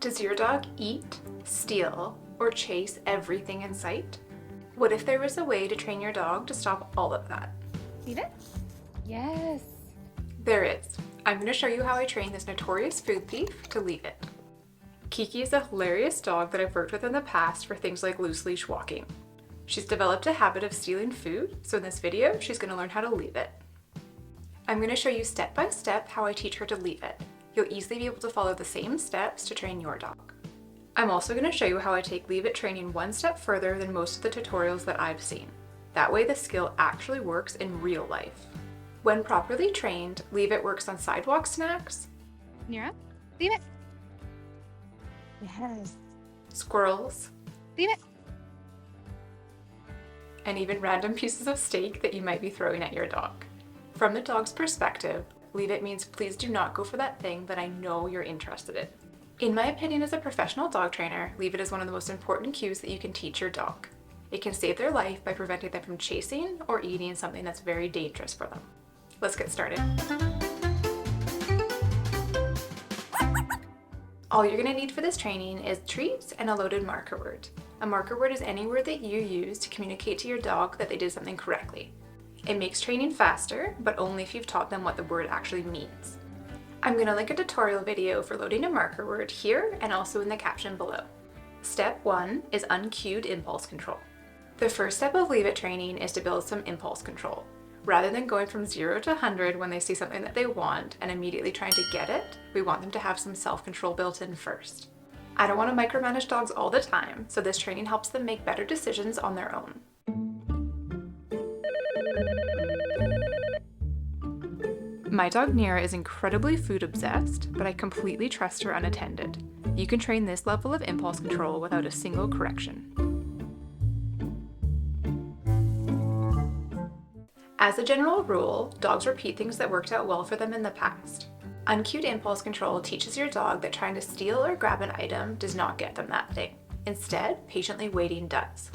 Does your dog eat, steal, or chase everything in sight? What if there was a way to train your dog to stop all of that? Leave it? Yes. There is. I'm going to show you how I train this notorious food thief to leave it. Kiki is a hilarious dog that I've worked with in the past for things like loose leash walking. She's developed a habit of stealing food, so in this video, she's going to learn how to leave it. I'm going to show you step by step how I teach her to leave it. You'll easily be able to follow the same steps to train your dog. I'm also going to show you how I take leave it training one step further than most of the tutorials that I've seen. That way the skill actually works in real life. When properly trained, leave it works on sidewalk snacks, Nira, leave it. Yes. squirrels, Leave it. and even random pieces of steak that you might be throwing at your dog. From the dog's perspective, leave it means please do not go for that thing that I know you're interested in. In my opinion as a professional dog trainer, leave it is one of the most important cues that you can teach your dog. It can save their life by preventing them from chasing or eating something that's very dangerous for them. Let's get started. All you're going to need for this training is treats and a loaded marker word. A marker word is any word that you use to communicate to your dog that they did something correctly. It makes training faster, but only if you've taught them what the word actually means. I'm going to link a tutorial video for loading a marker word here and also in the caption below. Step 1 is uncued impulse control. The first step of leave it training is to build some impulse control. Rather than going from 0 to 100 when they see something that they want and immediately trying to get it, we want them to have some self-control built in first. I don't want to micromanage dogs all the time, so this training helps them make better decisions on their own. My dog Nira is incredibly food obsessed, but I completely trust her unattended. You can train this level of impulse control without a single correction. As a general rule, dogs repeat things that worked out well for them in the past. Uncued impulse control teaches your dog that trying to steal or grab an item does not get them that thing. Instead, patiently waiting does.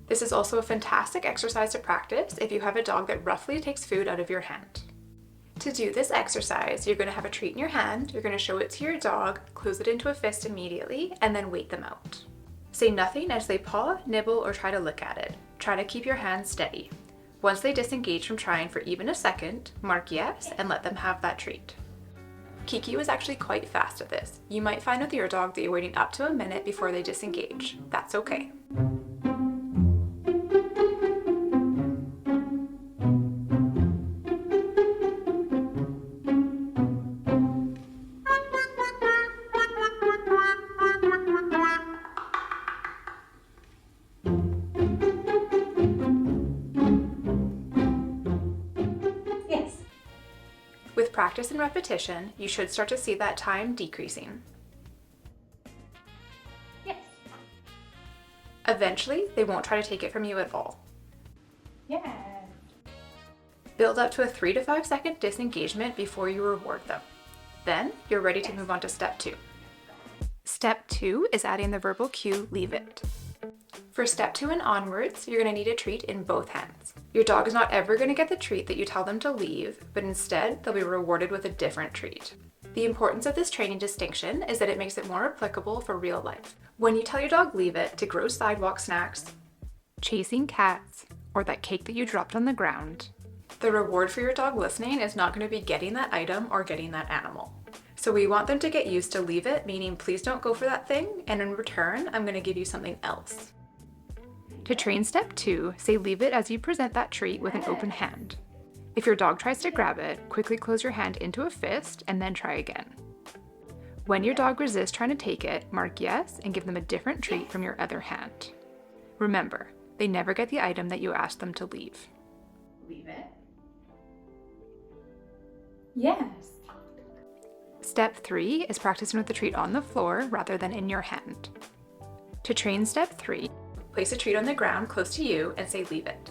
This is also a fantastic exercise to practice if you have a dog that roughly takes food out of your hand. To do this exercise, you're going to have a treat in your hand, you're going to show it to your dog, close it into a fist immediately, and then wait them out. Say nothing as they paw, nibble, or try to lick at it. Try to keep your hand steady. Once they disengage from trying for even a second, mark yes and let them have that treat. Kiki was actually quite fast at this. You might find with your dog that you're waiting up to a minute before they disengage. That's okay. With practice and repetition, you should start to see that time decreasing. Yes. Eventually, they won't try to take it from you at all. Yes. Build up to a 3 to 5 second disengagement before you reward them. Then, you're ready to move on to step 2. Step 2 is adding the verbal cue, leave it. For step 2 and onwards, you're going to need a treat in both hands. Your dog is not ever going to get the treat that you tell them to leave, but instead they'll be rewarded with a different treat. The importance of this training distinction is that it makes it more applicable for real life. When you tell your dog leave it to gross sidewalk snacks, chasing cats, or that cake that you dropped on the ground, the reward for your dog listening is not going to be getting that item or getting that animal. So we want them to get used to leave it, meaning please don't go for that thing, and in return, I'm going to give you something else. To train step 2, say leave it as you present that treat with an open hand. If your dog tries to grab it, quickly close your hand into a fist and then try again. When your dog resists trying to take it, mark yes and give them a different treat from your other hand. Remember, they never get the item that you asked them to leave. Leave it. Yes. Step 3 is practicing with the treat on the floor rather than in your hand. To train step 3, place a treat on the ground close to you and say leave it.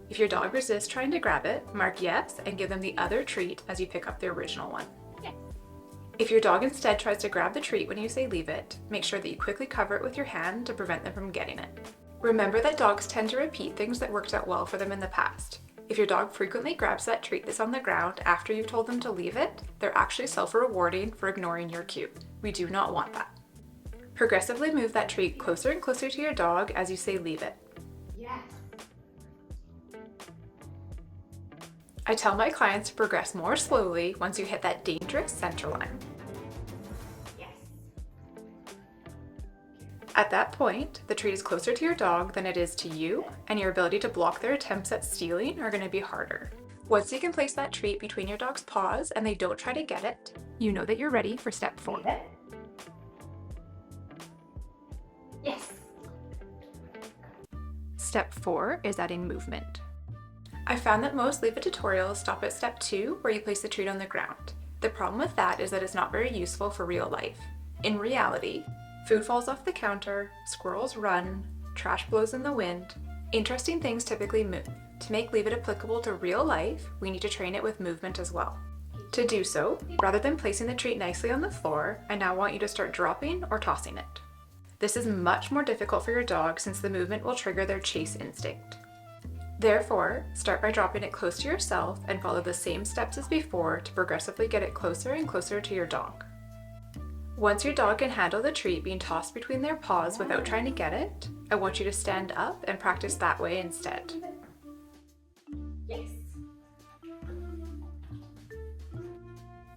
If your dog resists trying to grab it, mark yes and give them the other treat as you pick up the original one. Yes. If your dog instead tries to grab the treat when you say leave it, make sure that you quickly cover it with your hand to prevent them from getting it. Remember that dogs tend to repeat things that worked out well for them in the past. If your dog frequently grabs that treat that's on the ground after you've told them to leave it, they're actually self-rewarding for ignoring your cue. We do not want that. Progressively move that treat closer and closer to your dog as you say leave it. Yes. I tell my clients to progress more slowly once you hit that dangerous center line. Yes. At that point, the treat is closer to your dog than it is to you, and your ability to block their attempts at stealing are going to be harder. Once you can place that treat between your dog's paws and they don't try to get it, you know that you're ready for step 4. Leave it. Yes. Step 4 is adding movement. I found that most Leave It tutorials stop at step 2 where you place the treat on the ground. The problem with that is that it's not very useful for real life. In reality, food falls off the counter, squirrels run, trash blows in the wind. Interesting things typically move. To make Leave It applicable to real life, we need to train it with movement as well. To do so, rather than placing the treat nicely on the floor, I now want you to start dropping or tossing it. This is much more difficult for your dog since the movement will trigger their chase instinct. Therefore, start by dropping it close to yourself and follow the same steps as before to progressively get it closer and closer to your dog. Once your dog can handle the treat being tossed between their paws without trying to get it, I want you to stand up and practice that way instead. Yes.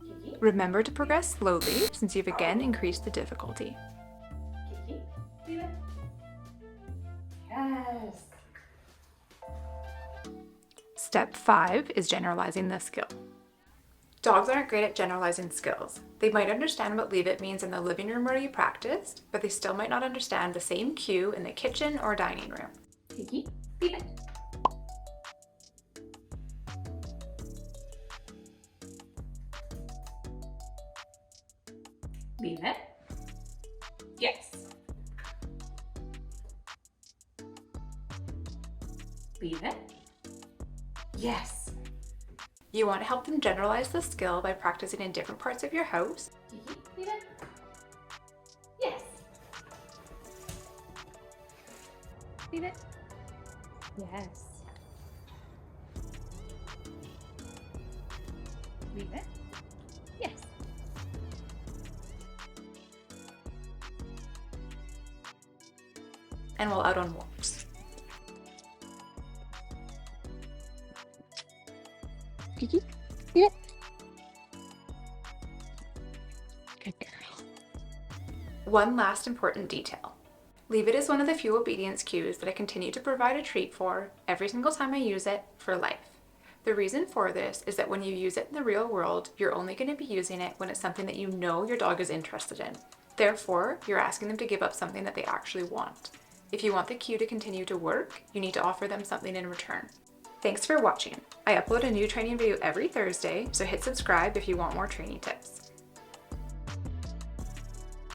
Kiki. Remember to progress slowly since you've again increased the difficulty. Kiki. Leave it. Yes. Step 5 is generalizing the skill. Dogs aren't great at generalizing skills. They might understand what leave it means in the living room where you practiced, but they still might not understand the same cue in the kitchen or dining room. Kiki. Leave it. Leave it. Yes. Leave it. Yes. You want to help them generalize the skill by practicing in different parts of your house. Kiki. Leave it. Yes. Leave it. Yes. Leave it. Yes. And while out on walks. Kiki. Leave it. Good girl. One last important detail. Leave it is one of the few obedience cues that I continue to provide a treat for every single time I use it for life. The reason for this is that when you use it in the real world, you're only going to be using it when it's something that you know your dog is interested in. Therefore, you're asking them to give up something that they actually want. If you want the cue to continue to work, you need to offer them something in return. Thanks for watching. I upload a new training video every Thursday, so hit subscribe if you want more training tips.